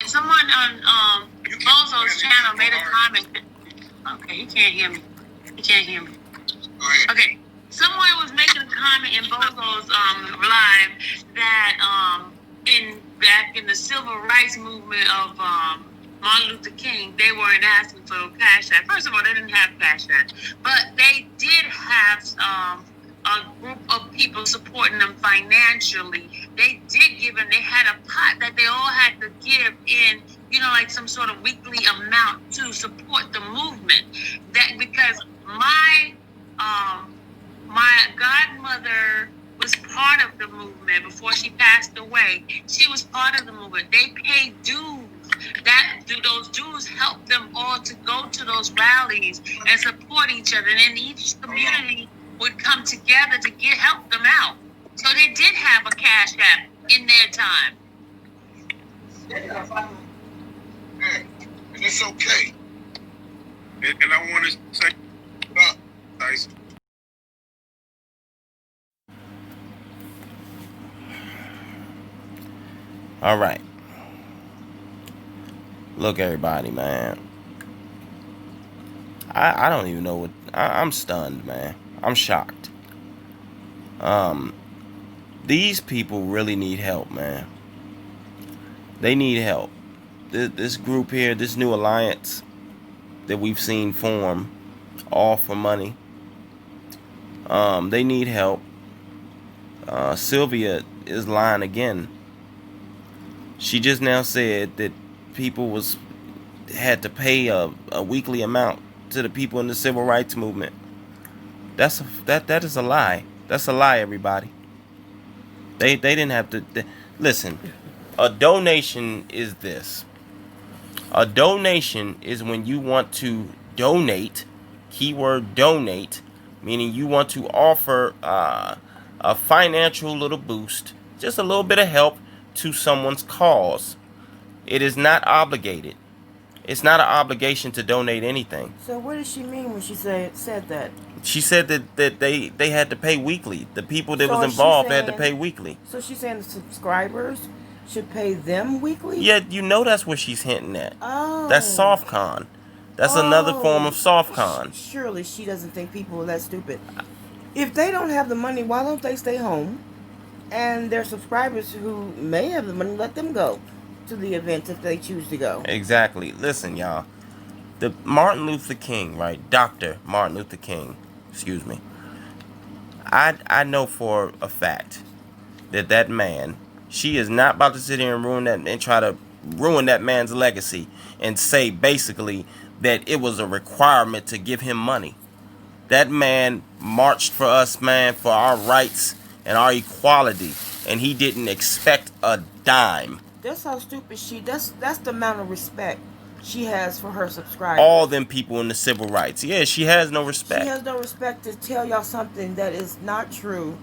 someone on Bozo's channel made a comment. Okay, he can't hear me. He can't hear me. Okay, someone was making a comment in Bozo's live that back in the civil rights movement of Martin Luther King, they weren't asking for a cash app. First of all, they didn't have cash app, but they did have a group of people supporting them financially. They did give, and they had a pot that they all had to give in, like some sort of weekly amount to support the movement. That because my godmother was part of the movement before she passed away. She was part of the movement. They paid dues. Those dues helped them all to go to those rallies and support each other. And then each community would come together to help them out. So they did have a cash app in their time. Yeah, and it's okay. And I want to say, Tyson. All right. Look, everybody, man. I don't even know what... I'm stunned, man. I'm shocked. These people really need help, man. They need help. This group here, this new alliance that we've seen form, all for money. They need help. Sylvia is lying again. She just now said that people had to pay a weekly amount to the people in the civil rights movement. That is a lie. That's a lie, everybody. They didn't have to listen. A donation is this. A donation is when you want to donate, keyword donate, meaning you want to offer a financial little boost, just a little bit of help to someone's cause. It is not obligated. It's not an obligation to donate anything. So what does she mean when she said that? She said that they had to pay weekly. The people that was involved had to pay weekly. So she's saying the subscribers should pay them weekly? Yeah, that's what she's hinting at. Oh. That's soft con. That's another form of soft con. Surely she doesn't think people are that stupid. If they don't have the money, why don't they stay home? And their subscribers who may have the money, let them go to the event if they choose to go. Exactly. Listen, y'all. The Martin Luther King, right? Dr. Martin Luther King, excuse me. I know for a fact that man, she is not about to sit here and ruin that and try to ruin that man's legacy and say basically that it was a requirement to give him money. That man marched for us, man, for our rights and our equality, and he didn't expect a dime. That's how stupid that's the amount of respect she has for her subscribers. All them people in the civil rights. Yeah, she has no respect. She has no respect to tell y'all something that is not true.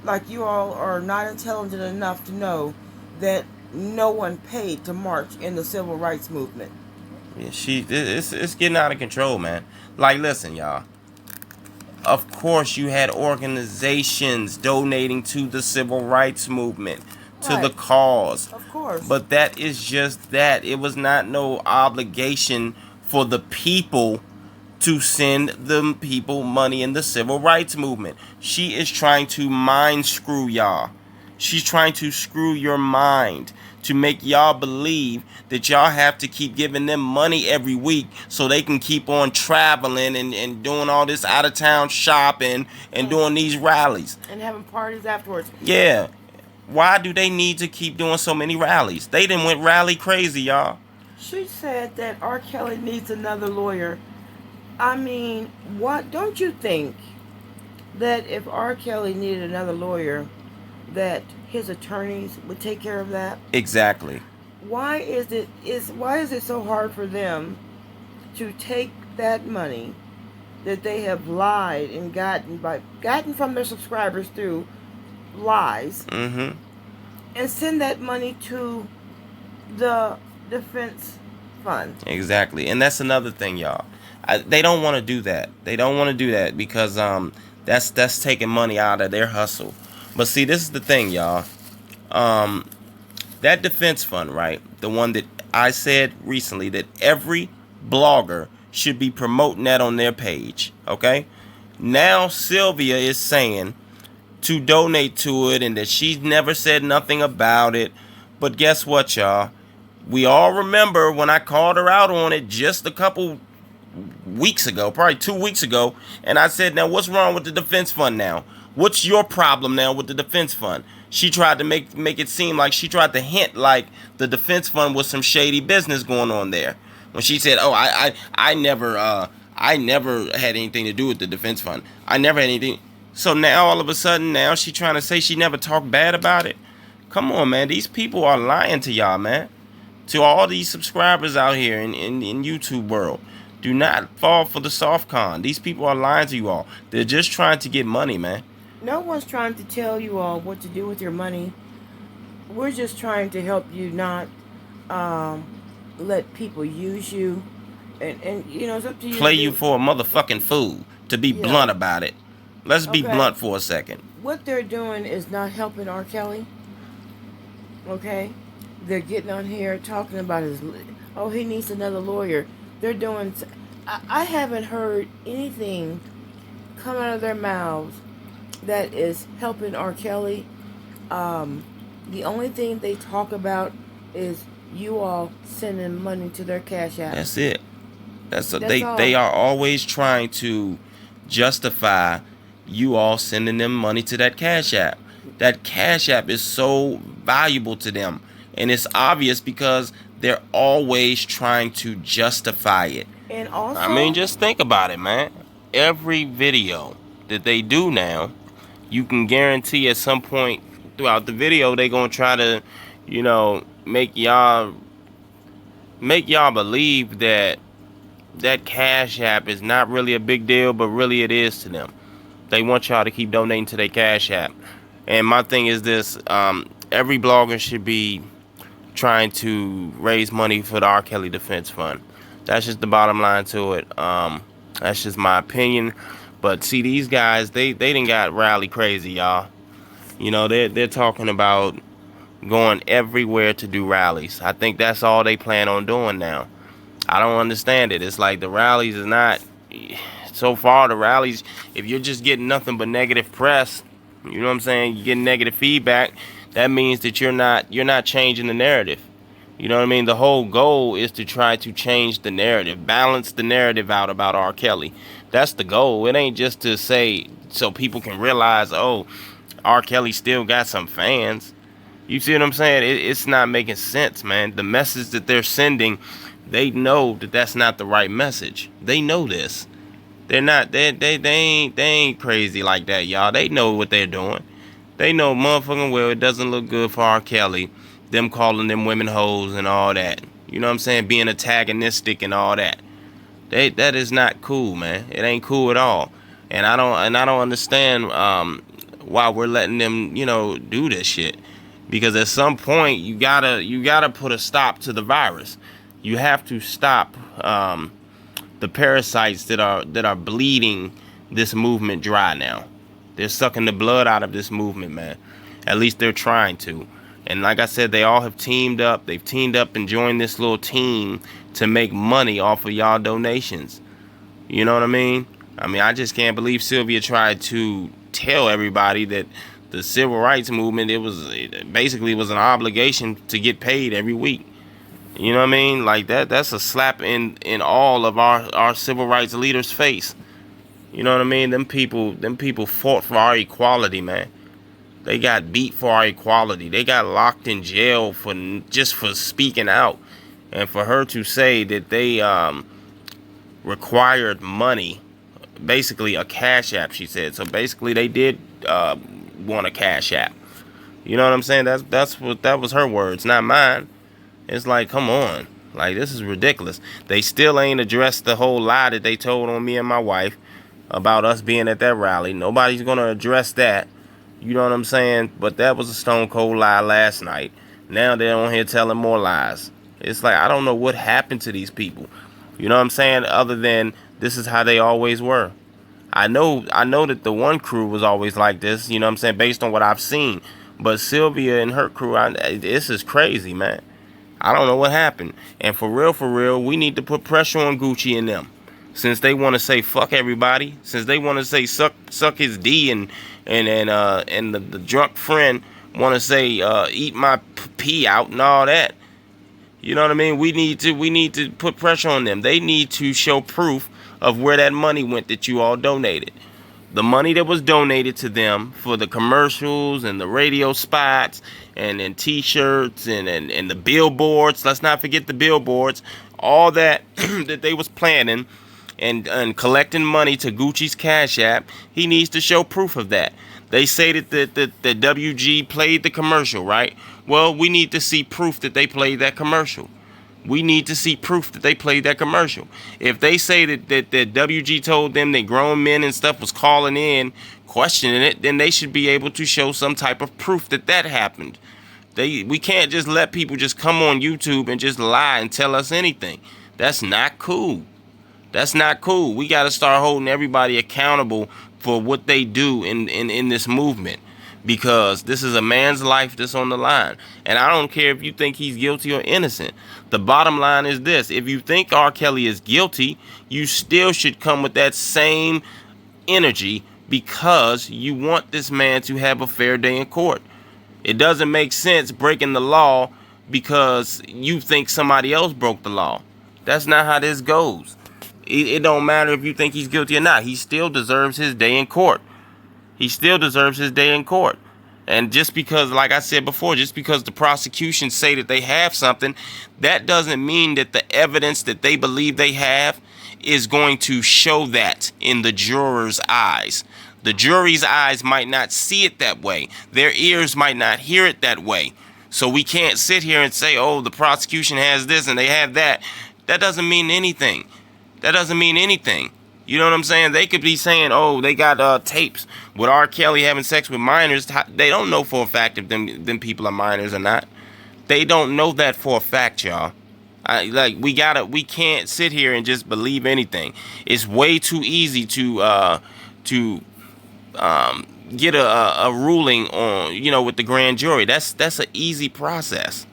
Like, you all are not intelligent enough to know that no one paid to march in the civil rights movement. Yeah, it's getting out of control, man. Like, listen, y'all. Of course, you had organizations donating to the civil rights movement, to the cause. Of course. But that is just that. It was not no obligation for the people to send the people money in the civil rights movement. She is trying to mind screw y'all. She's trying to screw your mind to make y'all believe that y'all have to keep giving them money every week so they can keep on traveling and doing all this out-of-town shopping and doing these rallies. And having parties afterwards. Yeah. Why do they need to keep doing so many rallies? They done went rally crazy, y'all. She said that R. Kelly needs another lawyer. I mean, what? Don't you think that if R. Kelly needed another lawyer, that his attorneys would take care of that? Exactly. Why is it so hard for them to take that money that they have lied and gotten from their subscribers through lies, and send that money to the defense fund? Exactly. And that's another thing, y'all. They don't want to do that. They don't want to do that because that's taking money out of their hustle. But see, this is the thing, y'all. That defense fund, right? The one that I said recently that every blogger should be promoting that on their page. Okay? Now Sylvia is saying to donate to it and that she's never said nothing about it. But guess what, y'all? We all remember when I called her out on it just a couple weeks ago, probably 2 weeks ago, and I said, now what's wrong with the defense fund now? What's your problem now with the defense fund? She tried to make it seem like she tried to hint like the defense fund was some shady business going on there. When she said, "Oh, I never had anything to do with the defense fund. I never had anything." So now all of a sudden now she trying to say she never talked bad about it. Come on, man. These people are lying to y'all, man. To all these subscribers out here in YouTube world. Do not fall for the soft con. These people are lying to you all. They're just trying to get money, man. No one's trying to tell you all what to do with your money. We're just trying to help you not let people use you. And you know, it's up to you. Play you for a motherfucking fool, to be blunt about it. Let's be blunt for a second. What they're doing is not helping R. Kelly. Okay? They're getting on here talking about he needs another lawyer. They're doing... I haven't heard anything come out of their mouths that is helping R. Kelly. The only thing they talk about is you all sending money to their Cash App. That's it. All. They are always trying to justify you all sending them money to that Cash App. That Cash App is so valuable to them. And it's obvious because they're always trying to justify it. And also, I mean, just think about it, man. Every video that they do now, you can guarantee at some point throughout the video they're gonna try to, you know, make y'all believe that that Cash App is not really a big deal, but really it is to them. They want y'all to keep donating to their Cash App. And my thing is this: every blogger should be trying to raise money for the R. Kelly Defense Fund. That's just the bottom line to it. That's just my opinion. But see, these guys, they done got Rally crazy, y'all. You know, they're talking about going everywhere to do rallies. I think that's all they plan on doing now. I don't understand it. It's like the rallies is not... So far, the rallies, if you're just getting nothing but negative press, you know what I'm saying, you're getting negative feedback, that means that you're not changing the narrative. You know what I mean? The whole goal is to try to change the narrative, balance the narrative out about R. Kelly. That's the goal. It ain't just to say so people can realize, oh, R. Kelly still got some fans. You see what I'm saying? It's not making sense, man. The message that they're sending, they know that that's not the right message. They know this. They're not. They ain't crazy like that, y'all. They know what they're doing. They know motherfucking well it doesn't look good for R. Kelly. Them calling them women hoes and all that. You know what I'm saying? Being antagonistic and all that. That is not cool, man. It ain't cool at all. And I don't understand why we're letting them, you know, do this shit. Because at some point you gotta put a stop to the virus. You have to stop the parasites that are bleeding this movement dry now. They're sucking the blood out of this movement, man. At least they're trying to. And like I said, they all have teamed up. They've teamed up and joined this little team to make money off of y'all donations. You know what I mean? I just can't believe Sylvia tried to tell everybody that the civil rights movement, it basically was an obligation to get paid every week. You know what I mean? Like that's a slap in all of our civil rights leaders' face. You know what I mean? Them people fought for our equality, man. They got beat for our equality. They got locked in jail just for speaking out. And for her to say that they required money, basically a Cash App, she said. So basically they did want a Cash App. You know what I'm saying? That was her words, not mine. It's like, come on. Like, this is ridiculous. They still ain't addressed the whole lie that they told on me and my wife about us being at that rally. Nobody's going to address that. You know what I'm saying? But that was a stone cold lie last night. Now they're on here telling more lies. It's like, I don't know what happened to these people. You know what I'm saying? Other than this is how they always were. I know that the one crew was always like this, you know what I'm saying, based on what I've seen. But Sylvia and her crew, this is crazy, man. I don't know what happened. And for real, we need to put pressure on Gucci and them. Since they want to say fuck everybody, since they want to say suck his D, and the drunk friend want to say eat my pee out and all that. You know what I mean? We need to put pressure on them. They need to show proof of where that money went that you all donated. The money that was donated to them for the commercials and the radio spots and t-shirts and the billboards. Let's not forget the billboards. All that that they was planning and collecting money to Gucci's Cash App. He needs to show proof of that. They say that the WG played the commercial, right? Well, we need to see proof that they played that commercial. We need to see proof that they played that commercial. If they say that WG told them that grown men and stuff was calling in, questioning it, then they should be able to show some type of proof that happened. We can't just let people just come on YouTube and just lie and tell us anything. That's not cool. That's not cool. We got to start holding everybody accountable for what they do in this movement. Because this is a man's life that's on the line. And I don't care if you think he's guilty or innocent. The bottom line is this. If you think R. Kelly is guilty, you still should come with that same energy because you want this man to have a fair day in court. It doesn't make sense breaking the law because you think somebody else broke the law. That's not how this goes. It don't matter if you think he's guilty or not. He still deserves his day in court. He still deserves his day in court. And just because, like I said before, just because the prosecution say that they have something, that doesn't mean that the evidence that they believe they have is going to show that in the juror's eyes. The jury's eyes might not see it that way. Their ears might not hear it that way. So we can't sit here and say, oh, the prosecution has this and they have that. That doesn't mean anything. That doesn't mean anything. You know what I'm saying? They could be saying, oh, they got tapes with R. Kelly having sex with minors. They don't know for a fact if them people are minors or not. They don't know that for a fact, y'all. We can't sit here and just believe anything. It's way too easy to get a ruling on, with the grand jury. That's an easy process.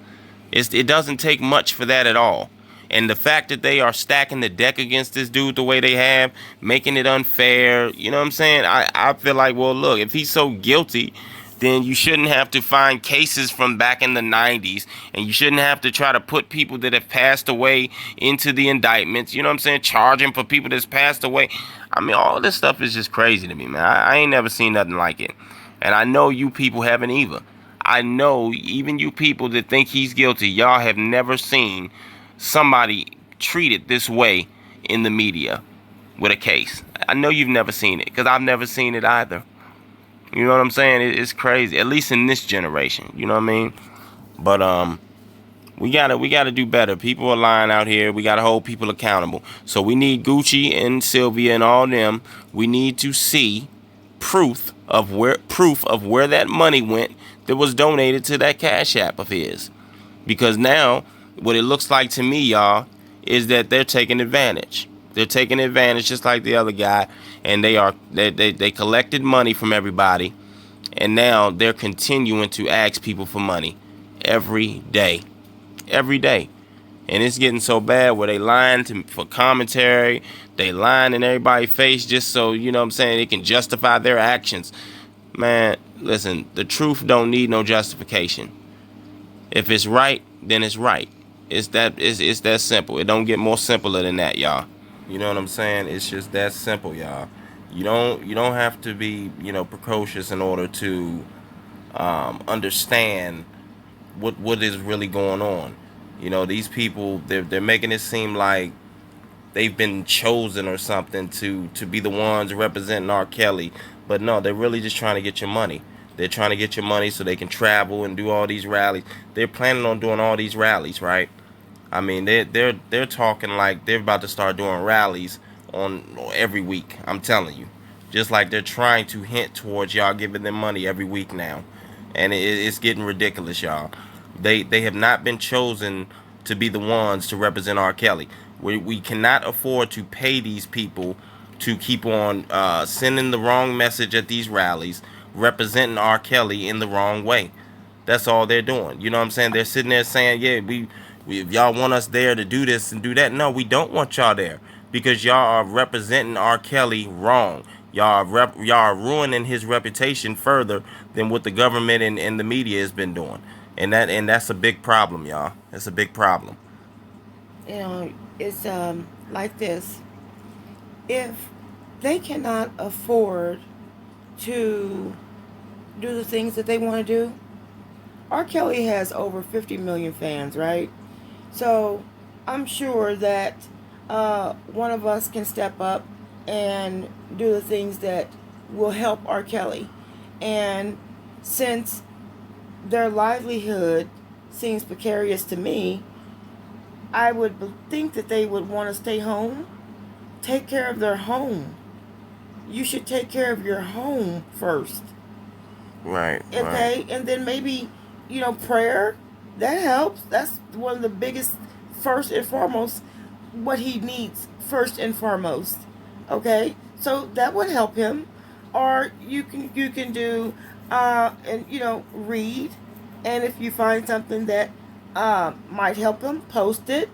It doesn't take much for that at all. And the fact that they are stacking the deck against this dude the way they have, making it unfair, you know what I'm saying? I feel like, well, look, if he's so guilty, then you shouldn't have to find cases from back in the 90s. And you shouldn't have to try to put people that have passed away into the indictments. You know what I'm saying? Charging for people that's passed away. I mean, all this stuff is just crazy to me, man. I ain't never seen nothing like it. And I know you people haven't either. I know even you people that think he's guilty, y'all have never seen somebody treated this way in the media with a case. I know you've never seen it because I've never seen it either. You know what I'm saying? It's crazy, at least in this generation. You know what I mean? But we gotta do better. People are lying out here. We gotta hold people accountable. So we need Gucci and Sylvia and all them. We need to see proof of where that money went that was donated to that Cash App of his. Because now what it looks like to me, y'all, is that they're taking advantage. They're taking advantage just like the other guy, and they collected money from everybody, and now they're continuing to ask people for money every day. Every day. And it's getting so bad where they lying for commentary, they lying in everybody's face just so, you know what I'm saying, they can justify their actions. Man, listen, the truth don't need no justification. If it's right, then it's right. It's that simple. It don't get more simpler than that, y'all. You know what I'm saying? It's just that simple, y'all. You don't have to be, precocious in order to understand what is really going on. These people, they're making it seem like they've been chosen or something to be the ones representing R. Kelly. But no, they're really just trying to get your money. They're trying to get your money so they can travel and do all these rallies. They're planning on doing all these rallies, right? I mean, they're talking like they're about to start doing rallies on every week. I'm telling you, just like they're trying to hint towards y'all giving them money every week now, and it's getting ridiculous, y'all. They have not been chosen to be the ones to represent R. Kelly. We cannot afford to pay these people to keep on sending the wrong message at these rallies, representing R. Kelly in the wrong way. That's all they're doing. You know what I'm saying? They're sitting there saying, yeah, If y'all want us there to do this and do that, no, we don't want y'all there because y'all are representing R. Kelly wrong. Y'all are ruining his reputation further than what the government and the media has been doing, and that's a big problem, y'all. That's a big problem. You know, it's like this. If they cannot afford to do the things that they want to do, R. Kelly has over 50 million fans, right? So I'm sure that one of us can step up and do the things that will help R. Kelly. And since their livelihood seems precarious to me, I would think that they would want to stay home, take care of their home. You should take care of your home first. Right. Okay, right. and then maybe, prayer, that helps. That's one of the biggest, first and foremost, what he needs, first and foremost. Okay, so that would help him. Or you can do, and read, and if you find something that might help him, post it.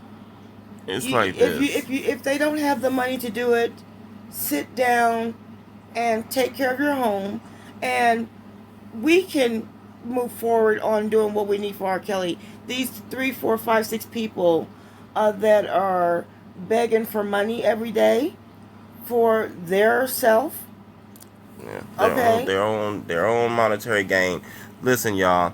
It's like this. If they don't have the money to do it, sit down and take care of your home, and we can move forward on doing what we need for R. Kelly. These 3, 4, 5, 6 people that are begging for money every day for their self. Yeah, their own monetary gain. Listen, y'all,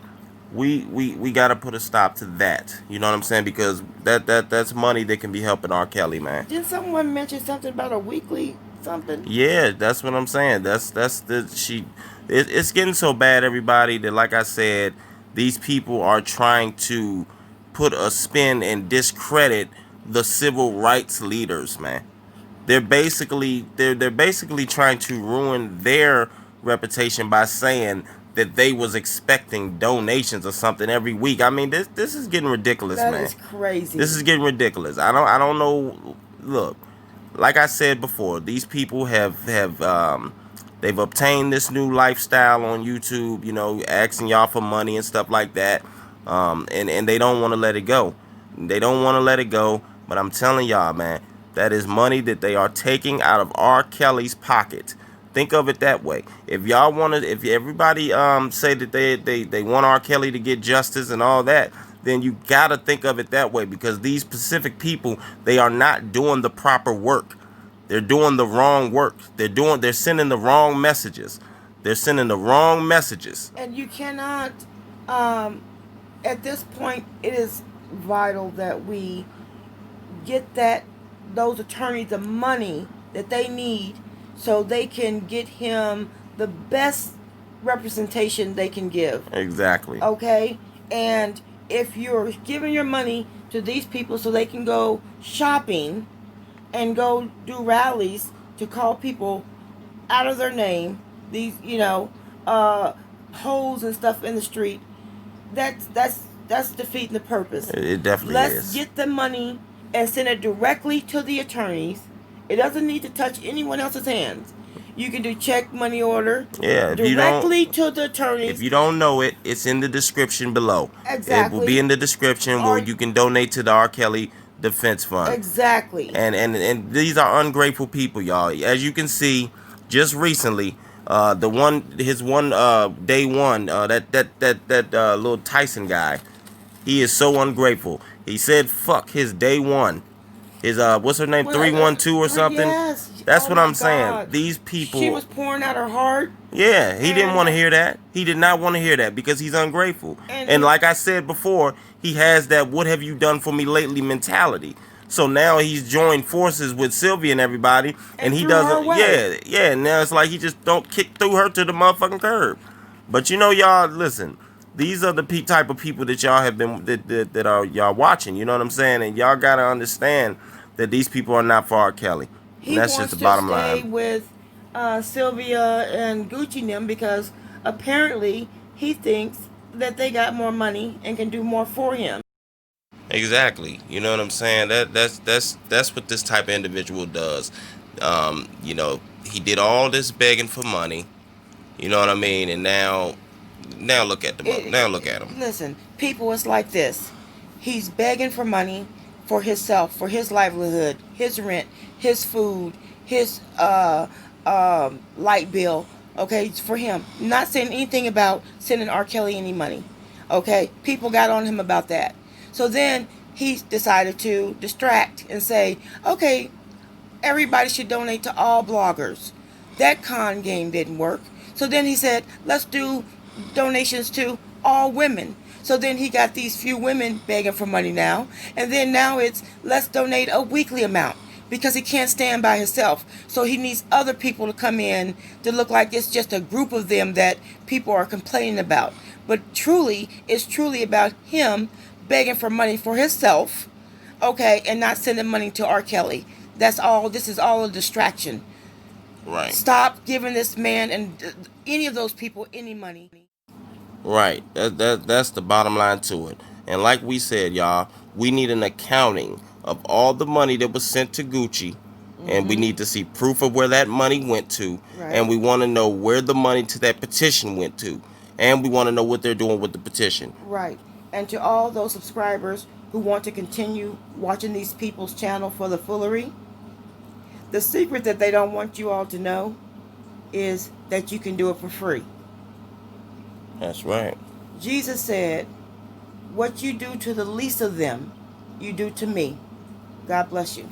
we gotta put a stop to that. You know what I'm saying? Because that's money that can be helping R. Kelly, man. Did someone mention something about a weekly something? Yeah, that's what I'm saying. It's getting so bad, everybody, that like I said, these people are trying to put a spin and discredit the civil rights leaders, man. They're basically trying to ruin their reputation by saying that they was expecting donations or something every week. I mean, this is getting ridiculous, man. That is crazy. This is getting ridiculous. I don't know. Look, like I said before, these people have they've obtained this new lifestyle on YouTube, asking y'all for money and stuff like that. And they don't want to let it go. They don't want to let it go, but I'm telling y'all, man, that is money that they are taking out of R. Kelly's pocket. Think of it that way. If y'all want to, if everybody say that they want R. Kelly to get justice and all that, then you gotta think of it that way, because these specific people, they are not doing the proper work. They're doing the wrong work. They're sending the wrong messages. They're sending the wrong messages. And you cannot, at this point, it is vital that we get those attorneys the money that they need so they can get him the best representation they can give. Exactly. Okay? And if you're giving your money to these people so they can go shopping and go do rallies to call people out of their name, these, hoes and stuff in the street, that's defeating the purpose. It definitely is. Let's get the money and send it directly to the attorneys. It doesn't need to touch anyone else's hands. You can do check, money order, directly to the attorneys. If you don't know it, it's in the description below. Exactly. It will be in the description where you can donate to the R. Kelly Defense Fund. Exactly. And these are ungrateful people, y'all. As you can see, just recently, day one, that little Tyson guy, he is so ungrateful. He said fuck his day one. His what's her name, 312 or something? Yes. That's what I'm God. saying. These people. She was pouring out her heart. Yeah, he didn't want to hear that. He did not want to hear that because he's ungrateful. And like I said before, he has that "what have you done for me lately" mentality. So now he's joined forces with Sylvia and everybody, and he doesn't. Yeah. Now it's like he just don't kick through her to the motherfucking curb. But y'all, listen. These are the type of people that y'all have been that are y'all watching. You know what I'm saying? And y'all gotta understand that these people are not for R. Kelly. And that's just the bottom line. He wants to stay with Sylvia and Gucci and them because apparently he thinks that they got more money and can do more for him. Exactly. You know what I'm saying? That's what this type of individual does. He did all this begging for money. You know what I mean? And now look at him. Listen, people, it's like this. He's begging for money for himself, for his livelihood, his rent, his food, his light bill. Okay, it's for him. Not saying anything about sending R. Kelly any money. Okay, people got on him about that. So then he decided to distract and say, okay, everybody should donate to all bloggers. That con game didn't work. So then he said, let's do donations to all women. So then he got these few women begging for money now. And then now it's, let's donate a weekly amount, because he can't stand by himself. So he needs other people to come in to look like it's just a group of them that people are complaining about. But truly, it's truly about him begging for money for himself, okay, and not sending money to R. Kelly. That's all. This is all a distraction. Right. Stop giving this man and any of those people any money. Right. That's the bottom line to it. And like we said, y'all, we need an accounting of all the money that was sent to Gucci. And we need to see proof of where that money went to. Right. And we want to know where the money to that petition went to. And we want to know what they're doing with the petition. Right. And to all those subscribers who want to continue watching these people's channel for the foolery, the secret that they don't want you all to know is that you can do it for free. That's right. Jesus said, what you do to the least of them, you do to me. God bless you.